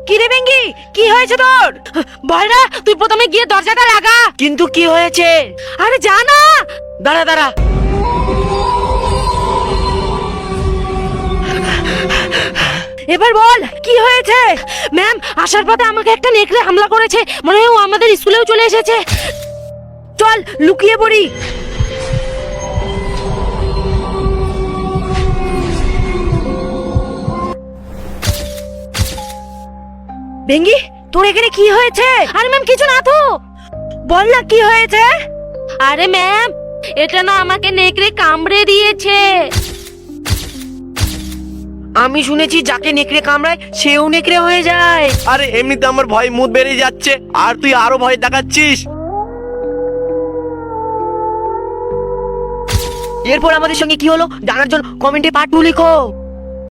কি রে বেঙ্গি, কি হয়েছে তোর? বল না, তুই প্রথমে গিয়ে দরজাটা লাগা। কিন্তু কি হয়েছে? আরে যা না। দাঁড়া দাঁড়া। এবার বল কি হয়েছে? ম্যাম, আসার পথে আমাকে একটা নেকড়ে হামলা করেছে, মনে হয় ও আমাদের স্কুলেও চলে এসেছে। চল লুকিয়ে পড়ি। বেঙ্গি, তোর এখানে কি হয়েছে? আরে ম্যাম কিছু না তো। বল না কি হয়েছে? আরে ম্যাম, এটা না আমাকে নেকড়ে কামড়ে দিয়েছে। আমি শুনেছি যাকে নেকড়ে কামড়ায় সেও নেকড়ে হয়ে যায়। আরে এমনিতে আমার ভয় মুখ বেরিয়ে যাচ্ছে, আর তুই আরো ভয় দেখাচ্ছিস। এরপর আমাদের সঙ্গে কি হলো জানার জন্য কমেন্টে পার্ট 2 লিখো।